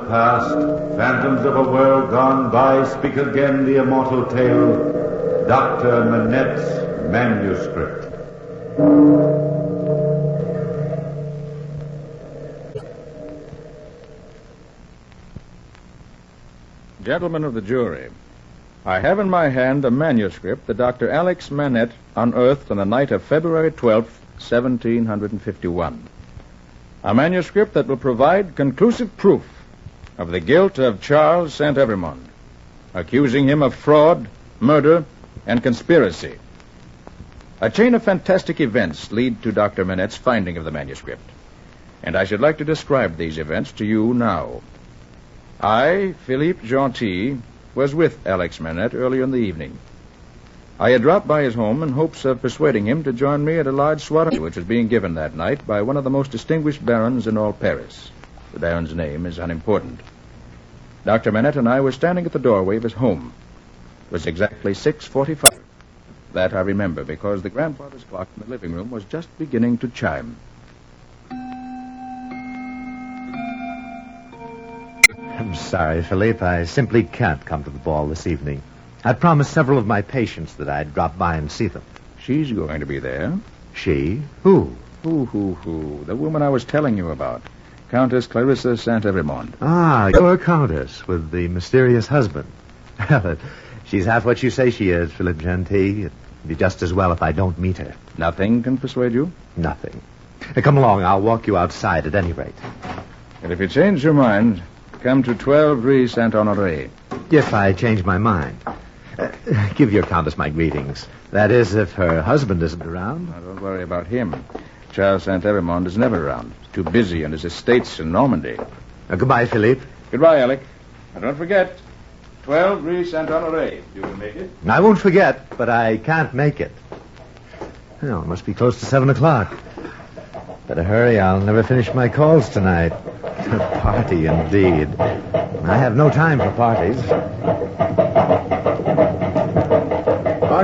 past, phantoms of a world gone by, speak again the immortal tale, Dr. Manette's Manuscript. Gentlemen of the jury, I have in my hand a manuscript that Dr. Alex Manette unearthed on the night of February 12th, 1751. A manuscript that will provide conclusive proof of the guilt of Charles St. Evremond, accusing him of fraud, murder, and conspiracy. A chain of fantastic events lead to Dr. Manette's finding of the manuscript, and I should like to describe these events to you now. I, Philippe Gentil, was with Alex Manette earlier in the evening. I had dropped by his home in hopes of persuading him to join me at a large soirée which was being given that night by one of the most distinguished barons in all Paris. The baron's name is unimportant. Dr. Manette and I were standing at the doorway of his home. It was exactly 6:45. That I remember because the grandfather's clock in the living room was just beginning to chime. I'm sorry, Philippe. I simply can't come to the ball this evening. I promised several of my patients that I'd drop by and see them. She's going to be there. She? Who? Who? The woman I was telling you about. Countess Clarissa St. Evremond. Ah, your countess with the mysterious husband. She's half what you say she is, Philippe Gentil. It'd be just as well if I don't meet her. Nothing can persuade you? Nothing. Come along. I'll walk you outside at any rate. And if you change your mind, come to 12 Rue Saint-Honoré. If I change my mind. Give your countess my greetings. That is, if her husband isn't around. Now, don't worry about him. Charles St. Evremond is never around. He's too busy on his estates in Normandy. Goodbye, Philippe. Goodbye, Alec. And don't forget, 12 Rue Saint-Honoré. You can make it. I won't forget, but I can't make it. Well, it must be close to 7 o'clock. Better hurry. I'll never finish my calls tonight. A party, indeed. I have no time for parties.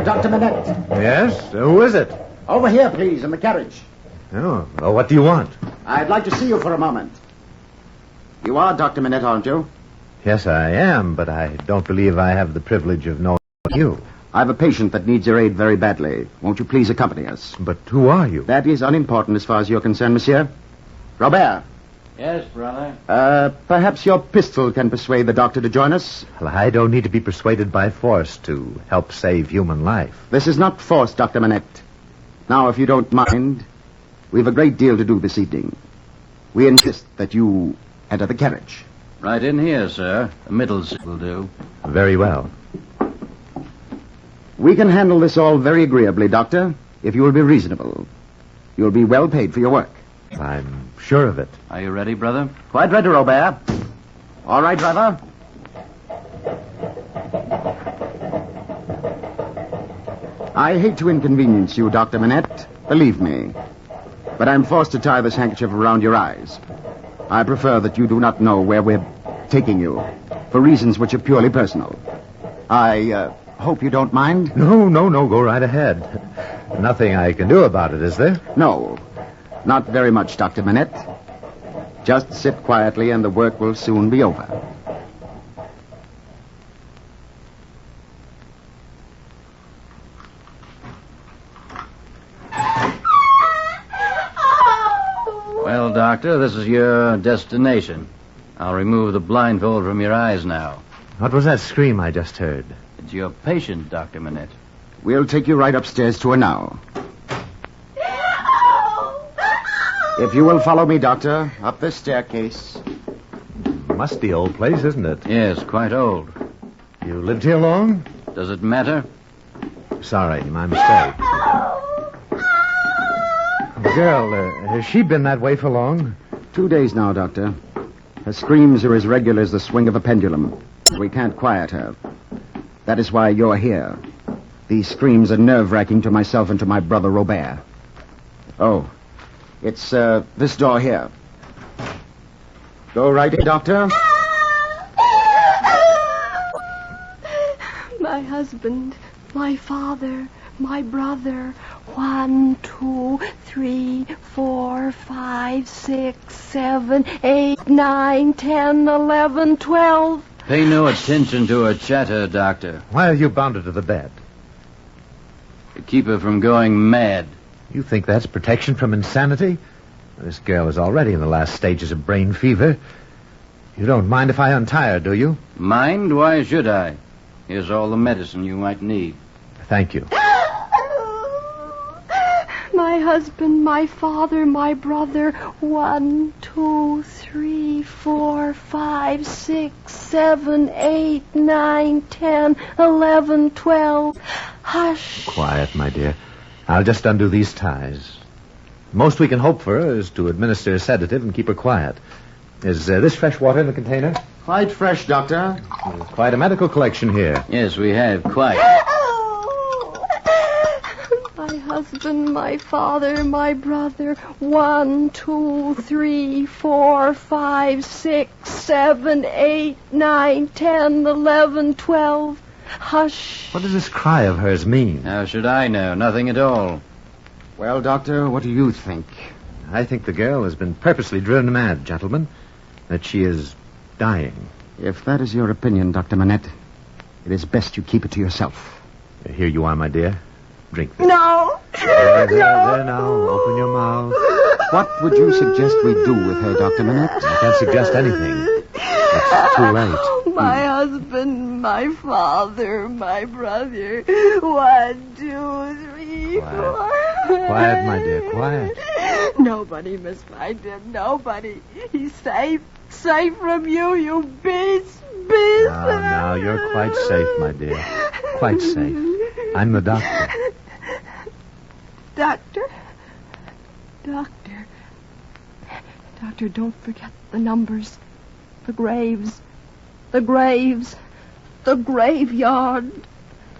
Dr. Manette. Yes? Who is it? Over here, please, in the carriage. Oh, well, what do you want? I'd like to see you for a moment. You are Dr. Manette, aren't you? Yes, I am, but I don't believe I have the privilege of knowing you. I have a patient that needs your aid very badly. Won't you please accompany us? But who are you? That is unimportant as far as you're concerned, monsieur. Robert. Yes, brother. Perhaps your pistol can persuade the doctor to join us? Well, I don't need to be persuaded by force to help save human life. This is not force, Dr. Manette. Now, if you don't mind, we've a great deal to do this evening. We insist that you enter the carriage. Right in here, sir. The middle seat will do. Very well. We can handle this all very agreeably, Doctor, if you will be reasonable. You'll be well paid for your work. I'm sure of it. Are you ready, brother? Quite ready, Robert. All right, driver. I hate to inconvenience you, Dr. Manette. Believe me. But I'm forced to tie this handkerchief around your eyes. I prefer that you do not know where we're taking you, for reasons which are purely personal. I hope you don't mind? No. Go right ahead. Nothing I can do about it, is there? No. Not very much, Dr. Manette. Just sit quietly and the work will soon be over. Well, Doctor, this is your destination. I'll remove the blindfold from your eyes now. What was that scream I just heard? It's your patient, Dr. Manette. We'll take you right upstairs to her now. If you will follow me, Doctor, up this staircase. Musty old place, isn't it? Yes, quite old. You lived here long? Does it matter? Sorry, my mistake. The girl, has she been that way for long? 2 days now, Doctor. Her screams are as regular as the swing of a pendulum. We can't quiet her. That is why you're here. These screams are nerve-wracking to myself and to my brother Robert. Oh, it's this door here. Go right in, Doctor. My husband, my father, my brother. 1, 2, 3, 4, 5, 6, 7, 8, 9, 10, 11, 12. Pay no attention to her chatter, Doctor. Why have you bound her to the bed? To keep her from going mad. You think that's protection from insanity? This girl is already in the last stages of brain fever. You don't mind if I untie her, do you? Mind? Why should I? Here's all the medicine you might need. Thank you. My husband, my father, my brother. 1, 2, 3, 4, 5, 6, 7, 8, 9, 10, 11, 12. Hush. Quiet, my dear. I'll just undo these ties. Most we can hope for is to administer a sedative and keep her quiet. Is this fresh water in the container? Quite fresh, Doctor. There's quite a medical collection here. Yes, we have, quite. My husband, my father, my brother. 1, 2, 3, 4, 5, 6, 7, 8, 9, 10, 11, 12. Hush. What does this cry of hers mean? How should I know? Nothing at all. Well, Doctor, what do you think? I think the girl has been purposely driven mad, gentlemen. That she is dying. If that is your opinion, Dr. Manette, it is best you keep it to yourself. Here you are, my dear. Drink this. No. There now. Open your mouth. What would you suggest we do with her, Dr. Manette? I can't suggest anything. It's too late. My husband, my father, my brother. 1, 2, 3, 4. Quiet, my dear, quiet. Nobody must find him. Nobody. He's safe. Safe from you, you beast. Now, you're quite safe, my dear. Quite safe. I'm the doctor. Doctor, don't forget the numbers. The graves. The graves. The graveyard.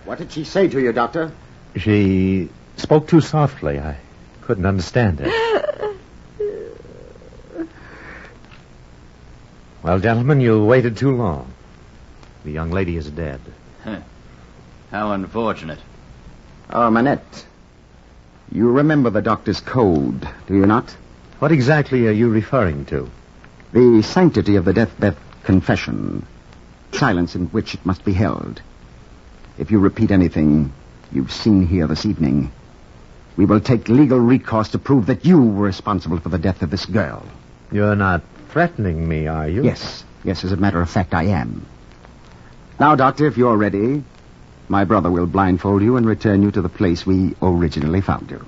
What did she say to you, Doctor? She spoke too softly. I couldn't understand it. Well, gentlemen, you waited too long. The young lady is dead. How unfortunate. Oh, Manette. You remember the doctor's code, do you not? What exactly are you referring to? The sanctity of the deathbed confession. Silence in which it must be held. If you repeat anything you've seen here this evening, we will take legal recourse to prove that you were responsible for the death of this girl. You're not threatening me, are you? Yes, as a matter of fact, I am. Now, Doctor, if you're ready, my brother will blindfold you and return you to the place we originally found you.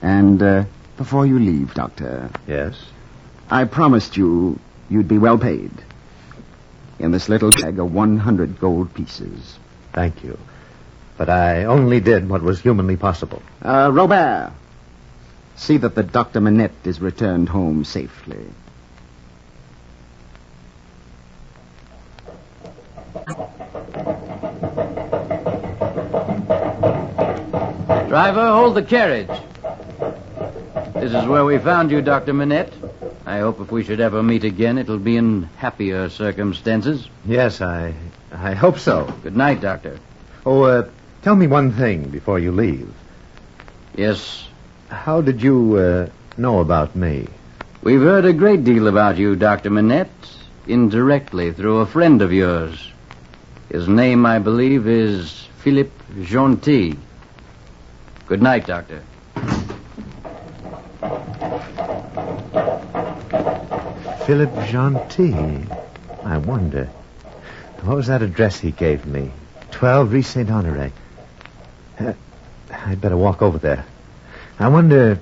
And before you leave, Doctor... Yes? I promised you'd be well paid. In this little bag are 100 gold pieces. Thank you. But I only did what was humanly possible. Robert, see that the Dr. Manette is returned home safely. Driver, hold the carriage. This is where we found you, Dr. Manette. I hope if we should ever meet again, it'll be in happier circumstances. Yes, I hope so. Good night, Doctor. Oh, tell me one thing before you leave. Yes? How did you know about me? We've heard a great deal about you, Dr. Manette, indirectly through a friend of yours. His name, I believe, is Philippe Gentil. Good night, Doctor. Philippe Gentil. I wonder. What was that address he gave me? 12 Rue Saint-Honoré. I'd better walk over there. I wonder...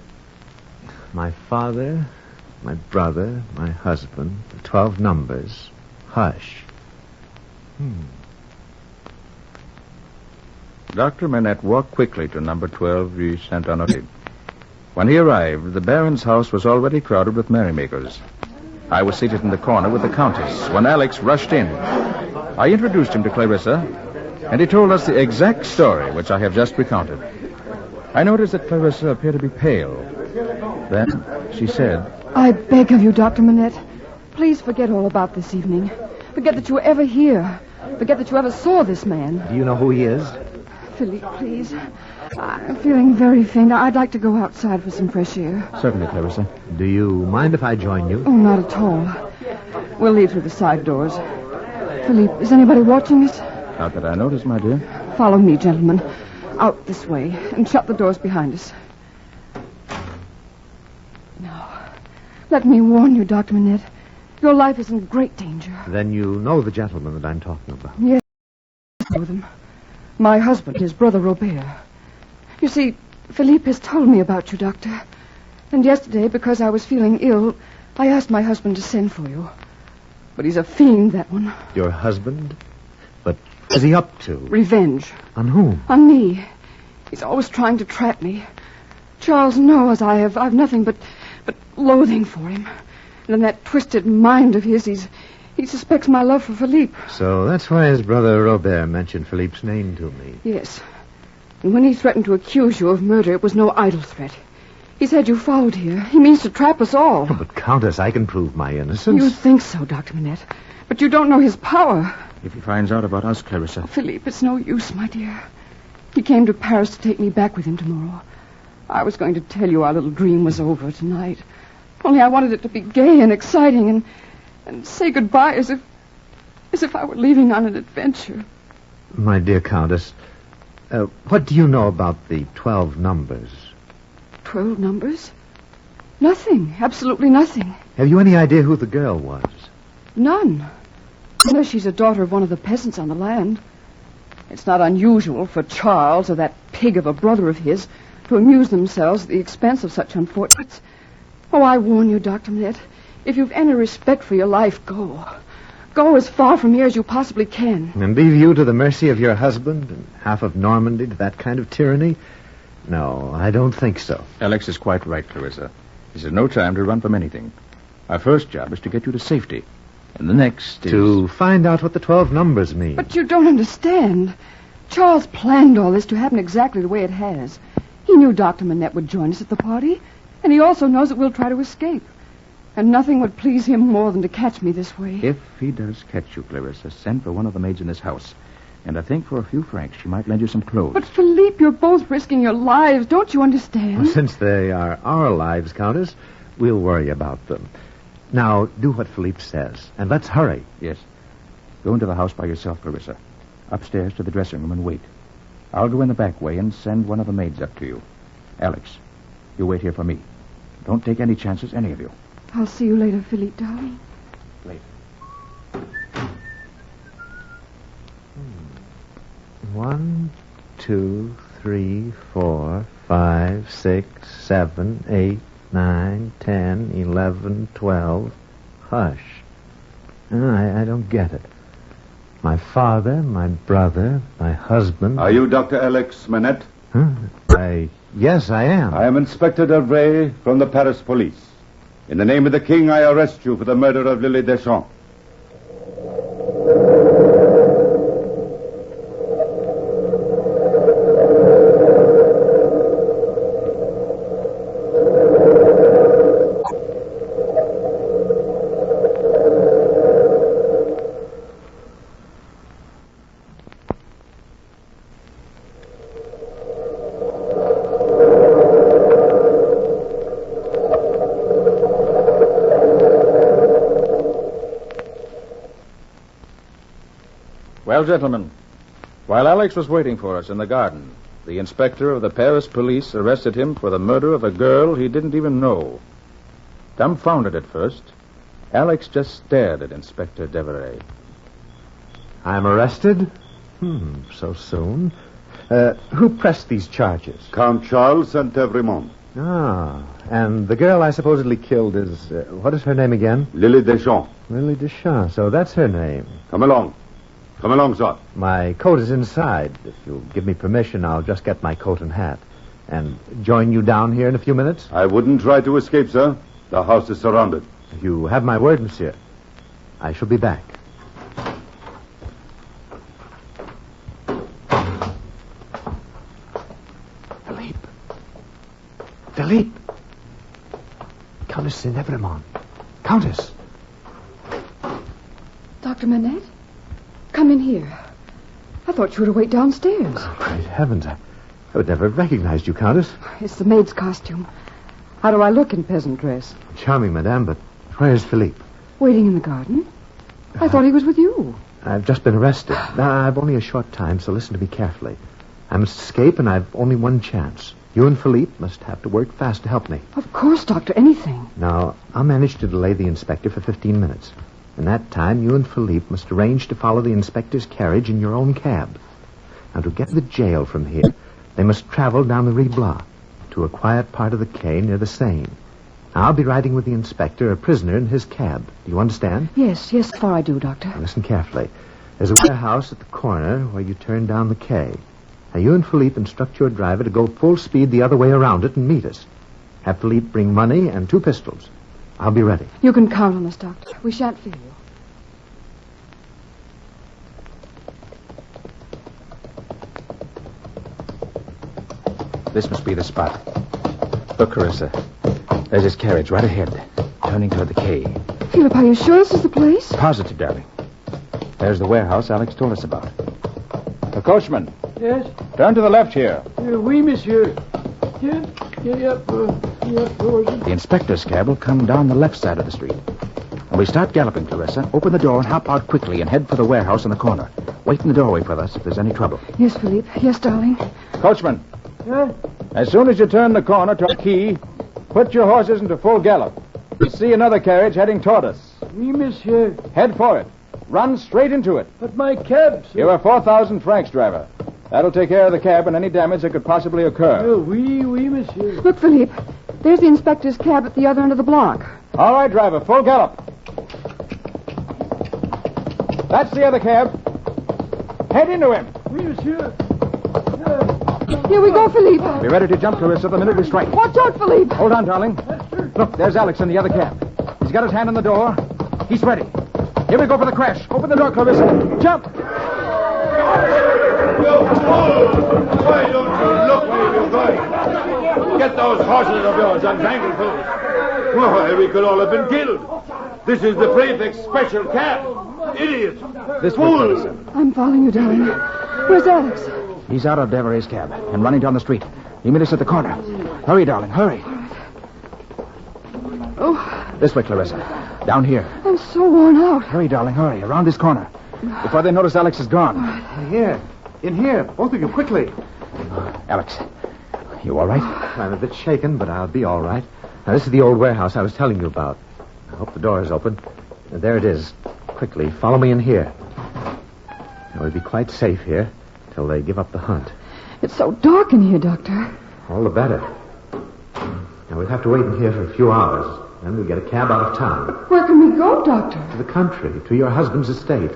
My father, my brother, my husband, 12 numbers. Hush. Dr. Manette walked quickly to number 12 Rue Saint-Honoré. When he arrived, the Baron's house was already crowded with merrymakers. I was seated in the corner with the Countess when Alex rushed in. I introduced him to Clarissa, and he told us the exact story which I have just recounted. I noticed that Clarissa appeared to be pale. Then she said, I beg of you, Dr. Manette, please forget all about this evening. Forget that you were ever here. Forget that you ever saw this man. Do you know who he is? Philippe, please. I'm feeling very faint. I'd like to go outside for some fresh air. Certainly, Clarissa. Do you mind if I join you? Oh, not at all. We'll leave through the side doors. Philippe, is anybody watching us? Not that I notice, my dear. Follow me, gentlemen. Out this way, and shut the doors behind us. Now, let me warn you, Dr. Manette. Your life is in great danger. Then you know the gentleman that I'm talking about. Yes, I know them. My husband, his brother Robert. You see, Philippe has told me about you, Doctor. And yesterday, because I was feeling ill, I asked my husband to send for you. But he's a fiend, that one. Your husband? But what is he up to? Revenge. On whom? On me. He's always trying to trap me. Charles knows I've nothing but loathing for him. And in that twisted mind of his, he suspects my love for Philippe. So that's why his brother Robert mentioned Philippe's name to me. Yes. And when he threatened to accuse you of murder, it was no idle threat. He said you followed here. He means to trap us all. Oh, but, Countess, I can prove my innocence. You think so, Dr. Manette. But you don't know his power. If he finds out about us, Clarissa. Philippe, it's no use, my dear. He came to Paris to take me back with him tomorrow. I was going to tell you our little dream was over tonight. Only I wanted it to be gay and exciting and say goodbye as if I were leaving on an adventure. My dear Countess, what do you know about the 12 numbers? 12 numbers? Nothing. Absolutely nothing. Have you any idea who the girl was? None. Unless she's a daughter of one of the peasants on the land. It's not unusual for Charles or that pig of a brother of his to amuse themselves at the expense of such unfortunates. Oh, I warn you, Dr. Manette, if you've any respect for your life, go. Go as far from here as you possibly can. And leave you to the mercy of your husband and half of Normandy to that kind of tyranny? No, I don't think so. Alex is quite right, Clarissa. This is no time to run from anything. Our first job is to get you to safety. And the next is... To find out what the 12 numbers mean. But you don't understand. Charles planned all this to happen exactly the way it has. He knew Dr. Manette would join us at the party. And he also knows that we'll try to escape. And nothing would please him more than to catch me this way. If he does catch you, Clarissa, send for one of the maids in this house. And I think for a few francs she might lend you some clothes. But, Philippe, you're both risking your lives. Don't you understand? Well, since they are our lives, Countess, we'll worry about them. Now, do what Philippe says. And let's hurry. Yes. Go into the house by yourself, Clarissa. Upstairs to the dressing room and wait. I'll go in the back way and send one of the maids up to you. Alex, you wait here for me. Don't take any chances, any of you. I'll see you later, Philippe, darling. Later. 1, 2, 3, 4, 5, 6, 7, 8, 9, 10, 11, 12. Hush. I don't get it. My father, my brother, my husband... Are you Dr. Alex Manette? Huh? Yes, I am. I am Inspector Delvray from the Paris police. In the name of the king, I arrest you for the murder of Lily Deschamps. Well, gentlemen, while Alex was waiting for us in the garden, the inspector of the Paris police arrested him for the murder of a girl he didn't even know. Dumbfounded at first, Alex just stared at Inspector Deveray. I'm arrested? So soon. Who pressed these charges? Count Charles Saint-Evremont. Ah, and the girl I supposedly killed is... what is her name again? Lily Deschamps. Lily Deschamps, so that's her name. Come along. Come along, sir. My coat is inside. If you'll give me permission, I'll just get my coat and hat. And join you down here in a few minutes? I wouldn't try to escape, sir. The house is surrounded. You have my word, monsieur. I shall be back. Philippe! Countess Saint-Evremont. Countess! Dr. Manette? Come in here. I thought you were to wait downstairs. Oh, great heavens. I would never have recognized you, Countess. It's the maid's costume. How do I look in peasant dress? Charming, madame, but where's Philippe? Waiting in the garden. I thought he was with you. I've just been arrested. Now, I've only a short time, so listen to me carefully. I must escape, and I've only one chance. You and Philippe must have to work fast to help me. Of course, Doctor, anything. Now, I'll manage to delay the inspector for 15 minutes. In that time, you and Philippe must arrange to follow the inspector's carriage in your own cab. Now, to get to the jail from here, they must travel down the Rue Blas to a quiet part of the quay near the Seine. I'll be riding with the inspector, a prisoner, in his cab. Do you understand? Yes, so far I do, Doctor. Now, listen carefully. There's a warehouse at the corner where you turn down the quay. Now, you and Philippe instruct your driver to go full speed the other way around it and meet us. Have Philippe bring money and 2 pistols. I'll be ready. You can count on us, Doctor. We shan't fail you. This must be the spot. Look, Clarissa. There's his carriage right ahead, turning toward the quay. Philip, are you sure this is the place? Positive, darling. There's the warehouse Alex told us about. The coachman. Yes? Turn to the left here. Oui, monsieur. Yeah, The inspector's cab will come down the left side of the street. When we start galloping, Clarissa, open the door and hop out quickly and head for the warehouse in the corner. Wait in the doorway for us if there's any trouble. Yes, Philippe. Yes, darling. Coachman, Yeah? as soon as you turn the corner toward the quay, put your horses into full gallop. You see another carriage heading toward us. Oui, monsieur. Head for it. Run straight into it. But my cab, sir. You are 4,000 francs, driver. That'll take care of the cab and any damage that could possibly occur. Oh, oui, monsieur. Look, Philippe. There's the inspector's cab at the other end of the block. All right, driver, full gallop. That's the other cab. Head into him. Oui, monsieur. Here we go, Philippe. Be ready to jump, Clarissa, the minute we strike. Watch out, Philippe. Hold on, darling. Look, there's Alex in the other cab. He's got his hand on the door. He's ready. Here we go for the crash. Open the door, Clarissa. Jump. Why don't you look where you're going? Get those horses of yours untangled, folks. Why, we could all have been killed. This is the prefect's special cab. Idiot. This way, Clarissa. I'm following you, darling. Where's Alex? He's out of Devereaux's cab and running down the street. He met us at the corner. Hurry, darling, hurry. Oh, This way, Clarissa. Down here. I'm so worn out. Hurry, darling, hurry. Around this corner. Before they notice Alex is gone. Here. In here. Both of you, quickly. Alex, you all right? I'm a bit shaken, but I'll be all right. Now, this is the old warehouse I was telling you about. I hope the door is open. There it is. Quickly, follow me in here. Now, we'll be quite safe here till they give up the hunt. It's so dark in here, Doctor. All the better. Now, we'll have to wait in here for a few hours. Then we'll get a cab out of town. Where can we go, Doctor? To the country, to your husband's estate.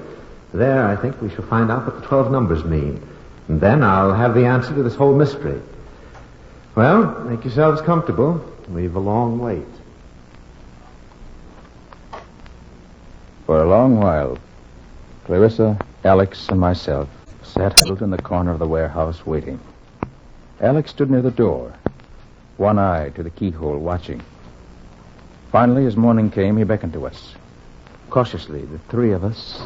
There, I think we shall find out what the 12 numbers mean. And then I'll have the answer to this whole mystery. Well, make yourselves comfortable. We've a long wait. For a long while, Clarissa, Alex, and myself sat huddled in the corner of the warehouse waiting. Alex stood near the door, one eye to the keyhole, watching. Finally, as morning came, he beckoned to us. Cautiously, the 3 of us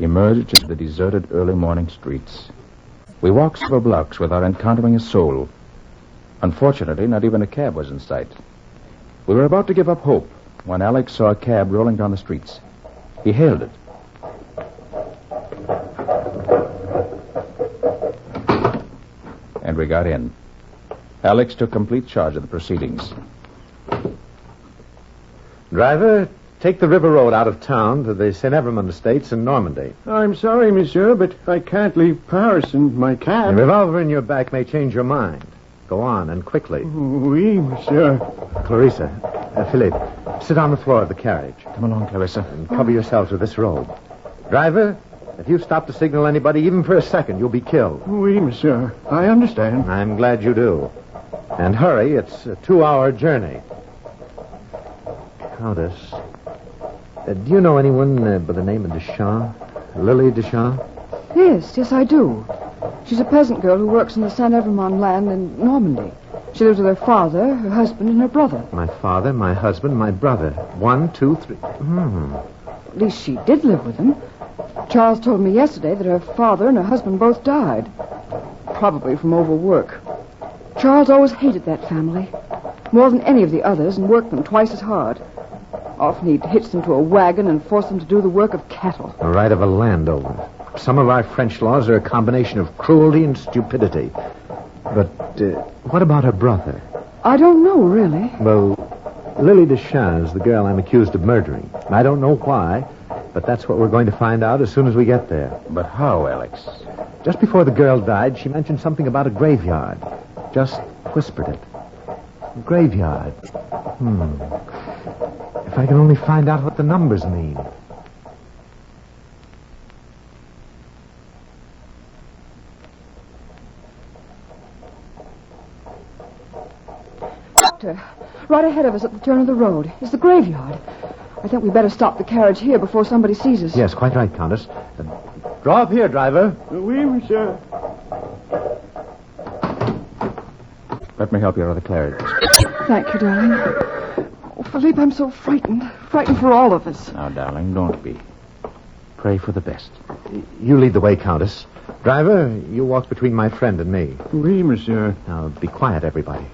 emerged into the deserted early morning streets. We walked several blocks without encountering a soul. Unfortunately, not even a cab was in sight. We were about to give up hope when Alex saw a cab rolling down the streets. He hailed it. And we got in. Alex took complete charge of the proceedings. Driver, take the river road out of town to the St. Evremond Estates in Normandy. I'm sorry, monsieur, but I can't leave Paris in my The cab. revolver in your back may change your mind. Go on, and quickly. Oui, monsieur. Clarissa, Philippe, sit on the floor of the carriage Come along, Clarissa. and cover yourselves with this robe. Driver, if you stop to signal anybody even for a second, you'll be killed. Oui, monsieur. I understand. I'm glad you do. And hurry, it's a 2-hour journey. Countess, do you know anyone by the name of Deschamps? Lily Deschamps? Yes, I do. She's a peasant girl who works in the St. Evremond land in Normandy. She lives with her father, her husband, and her brother. My father, my husband, my brother. 1, 2, 3. At least she did live with them. Charles told me yesterday that her father and her husband both died. Probably from overwork. Charles always hated that family. More than any of the others, and worked them twice as hard. Often he'd hitch them to a wagon and force them to do the work of cattle. The right of a landowner. Some of our French laws are a combination of cruelty and stupidity. But what about her brother? I don't know, really. Well, Lily Deschamps is the girl I'm accused of murdering. I don't know why, but that's what we're going to find out as soon as we get there. But how, Alex? Just before the girl died, she mentioned something about a graveyard. Just whispered it. A graveyard. If I can only find out what the numbers mean. Doctor, right ahead of us at the turn of the road is the graveyard. I think we better stop the carriage here before somebody sees us. Yes, quite right, Countess. Draw up here, driver. Oui, monsieur. Let me help you out of the carriage. Thank you, darling. Oh, Philippe, I'm so frightened. Frightened for all of us. Now, darling, don't be. Pray for the best. You lead the way, Countess. Driver, you walk between my friend and me. Oui, monsieur. Now, be quiet, everybody.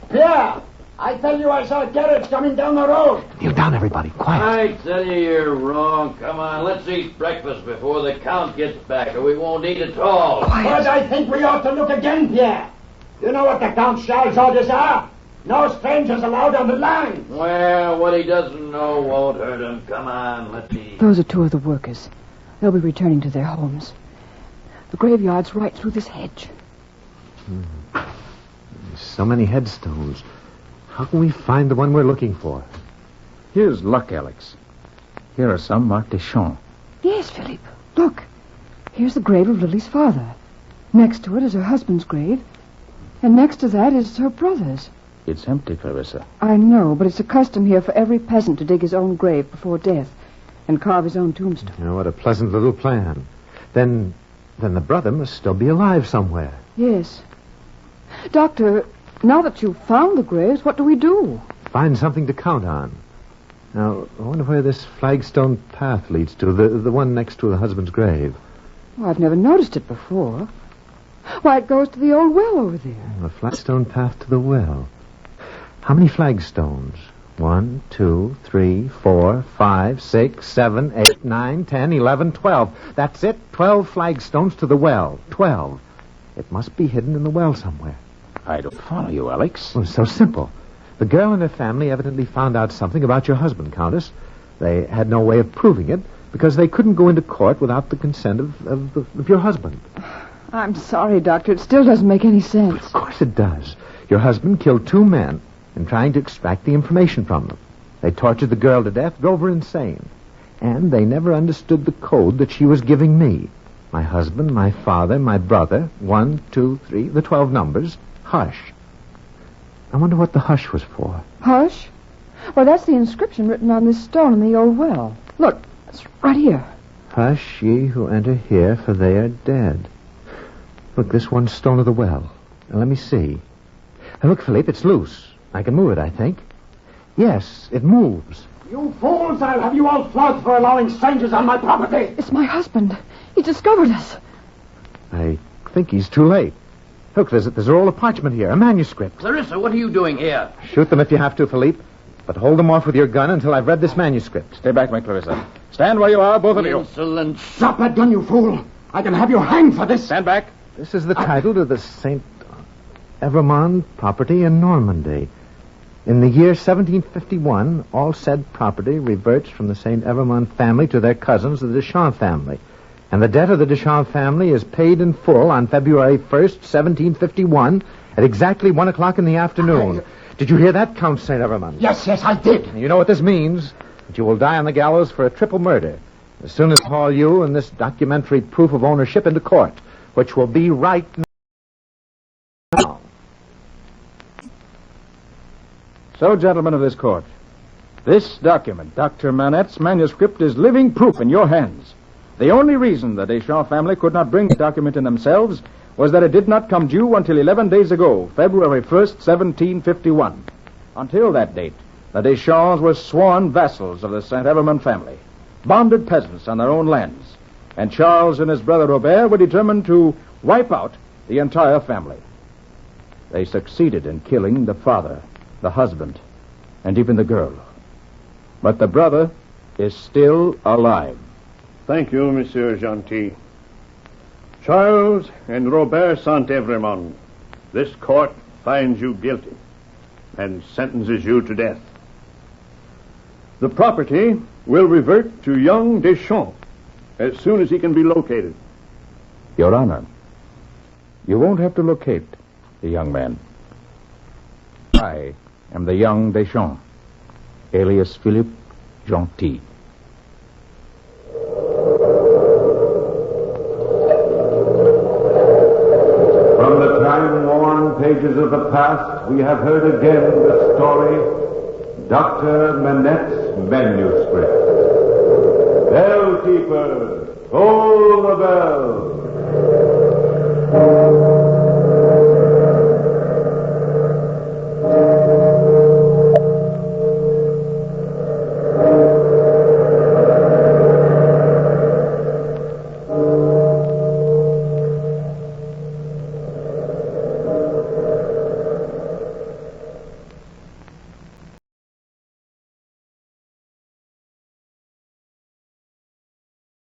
Pierre, I tell you I saw a carriage coming down the road. Kneel down, everybody. Quiet. I tell you you're wrong. Come on, let's eat breakfast before the Count gets back, or we won't eat at all. But I think we ought to look again, Pierre. You know what the Count's Charles orders are? No strangers allowed on the line. Well, what he doesn't know won't hurt him. Come on, let's eat. Those are two of the workers. They'll be returning to their homes. The graveyard's right through this hedge. So many headstones. How can we find the one we're looking for? Here's luck, Alex. Here are some marked Deschamps. Yes, Philippe. Look. Here's the grave of Lily's father. Next to it is her husband's grave. And next to that is her brother's. It's empty, Clarissa. I know, but it's a custom here for every peasant to dig his own grave before death and carve his own tombstone. You know, what a pleasant little plan. Then the brother must still be alive somewhere. Yes. Doctor, now that you've found the graves, what do we do? Find something to count on. Now, I wonder where this flagstone path leads to, the one next to the husband's grave. Well, I've never noticed it before. Why, it goes to the old well over there. The flagstone path to the well. How many flagstones? 1, 2, 3, 4, 5, 6, 7, 8, 9, 10, 11, 12. That's it. 12 flagstones to the well. 12. It must be hidden in the well somewhere. I don't follow you, Alex. Well, it's so simple. The girl and her family evidently found out something about your husband, Countess. They had no way of proving it because they couldn't go into court without the consent of your husband. I'm sorry, Doctor. It still doesn't make any sense. Of course it does. Your husband killed 2 men in trying to extract the information from them. They tortured the girl to death, drove her insane. And they never understood the code that she was giving me. My husband, my father, my brother, 1, 2, 3, the 12 numbers, hush. I wonder what the hush was for. Hush? Well, that's the inscription written on this stone in the old well. Look, it's right here. Hush, ye who enter here, for they are dead. Look, this one stone of the well. Now, let me see. Now, look, Philippe, it's loose. I can move it, I think. Yes, it moves. You fools, I'll have you all flogged for allowing strangers on my property. It's my husband. He discovered us. I think he's too late. Look, there's a roll of parchment here, a manuscript. Clarissa, what are you doing here? Shoot them if you have to, Philippe. But hold them off with your gun until I've read this manuscript. Stay back, my Clarissa. Stand where you are, both of you. Insolent. Drop that gun, you fool. I can have you hanged for this. Stand back. This is the title to the St. Evermond property in Normandy. In the year 1751, all said property reverts from the St. Evermond family to their cousins, the Deschamps family. And the debt of the Deschamps family is paid in full on February 1st, 1751, at exactly 1 o'clock in the afternoon. Did you hear that, Count St. Evermond? Yes, I did. You know what this means? That you will die on the gallows for a triple murder. As soon as haul you and this documentary proof of ownership into court, which will be right now. So, gentlemen of this court, this document, Dr. Manette's manuscript, is living proof in your hands. The only reason the Deschamps family could not bring the document in themselves was that it did not come due until 11 days ago, February 1st, 1751. Until that date, the Deschamps were sworn vassals of the St. Evermond family. bonded peasants on their own lands, and Charles and his brother Robert were determined to wipe out the entire family. They succeeded in killing the father, the husband, and even the girl. But the brother is still alive. Thank you, Monsieur Gentil. Charles and Robert Saint-Evremond, this court finds you guilty and sentences you to death. The property will revert to young Deschamps as soon as he can be located. Your Honor, you won't have to locate the young man. I am the young Deschamps, alias Philippe Gentil. From the time-worn pages of the past, we have heard again the story, Dr. Manette's Manuscript. Bell keeper, toll the bell.